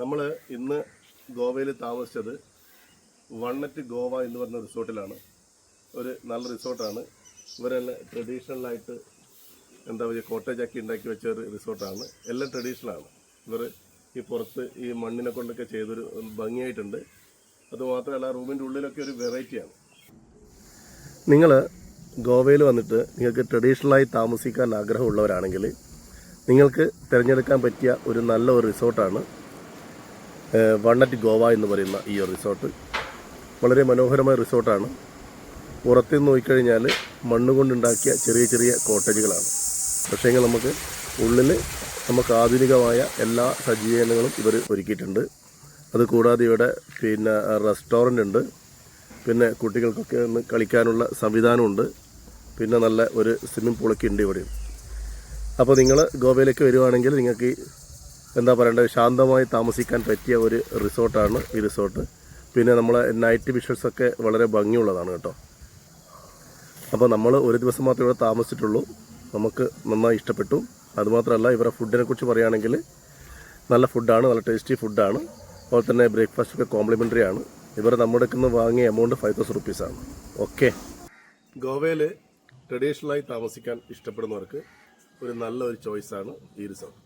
നമ്മൾ ഇന്ന് ഗോവയിൽ താമസിച്ചത് വണ്ണറ്റ് ഗോവ എന്ന് പറഞ്ഞ റിസോർട്ടിലാണ്. ഒരു നല്ല റിസോർട്ടാണ്. ഇവരെല്ലാം ട്രഡീഷണലായിട്ട് എന്താ പറയുക, കോട്ടേജാക്കി ഉണ്ടാക്കി വെച്ച ഒരു റിസോർട്ടാണ്. എല്ലാം ട്രഡീഷണലാണ്. ഇവർ ഈ പുറത്ത് ഈ മണ്ണിനെ കൊണ്ടൊക്കെ ചെയ്തൊരു ഭംഗിയായിട്ടുണ്ട്. അതുമാത്രമല്ല റൂമിൻ്റെ ഉള്ളിലൊക്കെ ഒരു വെറൈറ്റിയാണ്. നിങ്ങൾ ഗോവയിൽ വന്നിട്ട് നിങ്ങൾക്ക് ട്രഡീഷണലായി താമസിക്കാൻ ആഗ്രഹമുള്ളവരാണെങ്കിൽ നിങ്ങൾക്ക് തിരഞ്ഞെടുക്കാൻ പറ്റിയ ഒരു നല്ല ഒരു റിസോർട്ടാണ് വണ്ണറ്റ് ഗോവ എന്ന് പറയുന്ന ഈ ഒരു റിസോർട്ട്. വളരെ മനോഹരമായ റിസോർട്ടാണ്. പുറത്തുനിന്ന് നോക്കിക്കഴിഞ്ഞാൽ മണ്ണുകൊണ്ടുണ്ടാക്കിയ ചെറിയ ചെറിയ കോട്ടേജുകളാണ്. പക്ഷേങ്കിൽ നമുക്ക് ഉള്ളിൽ നമുക്ക് ആധുനികമായ എല്ലാ സജ്ജീകരണങ്ങളും ഇവർ ഒരുക്കിയിട്ടുണ്ട്. അതുകൂടാതെ ഇവിടെ റെസ്റ്റോറൻ്റ് ഉണ്ട്. പിന്നെ കുട്ടികൾക്കൊക്കെ ഒന്ന് കളിക്കാനുള്ള സംവിധാനമുണ്ട്. പിന്നെ നല്ല ഒരു സ്വിമ്മിംഗ് പൂളൊക്കെ ഉണ്ട് ഇവിടെ. അപ്പോൾ നിങ്ങൾ ഗോവയിലേക്ക് വരുവാണെങ്കിൽ നിങ്ങൾക്ക് എന്താ പറയേണ്ടത്, ശാന്തമായി താമസിക്കാൻ പറ്റിയ ഒരു റിസോർട്ടാണ് ഈ റിസോർട്ട്. പിന്നെ നമ്മളെ നൈറ്റ് വിഷ്വൽസൊക്കെ വളരെ ഭംഗിയുള്ളതാണ് കേട്ടോ. അപ്പോൾ നമ്മൾ ഒരു ദിവസം മാത്രമേ ഇവിടെ താമസിച്ചിട്ടുള്ളൂ. നമുക്ക് നന്നായി ഇഷ്ടപ്പെട്ടു. അതുമാത്രമല്ല ഇവരുടെ ഫുഡിനെ കുറിച്ച് പറയുകയാണെങ്കിൽ നല്ല ഫുഡാണ്, നല്ല ടേസ്റ്റി ഫുഡാണ്. അതുപോലെ തന്നെ ബ്രേക്ക്ഫാസ്റ്റൊക്കെ കോംപ്ലിമെൻ്ററി ആണ്. ഇവർ നമ്മുടെ അടുത്ത് നിന്ന് വാങ്ങിയ എമൗണ്ട് 5000 റുപ്പീസാണ്. ഓക്കെ, ഗോവയിൽ ട്രഡീഷണലായി താമസിക്കാൻ ഇഷ്ടപ്പെടുന്നവർക്ക് ഒരു നല്ലൊരു ചോയ്സാണ് ഈ റിസോർട്ട്.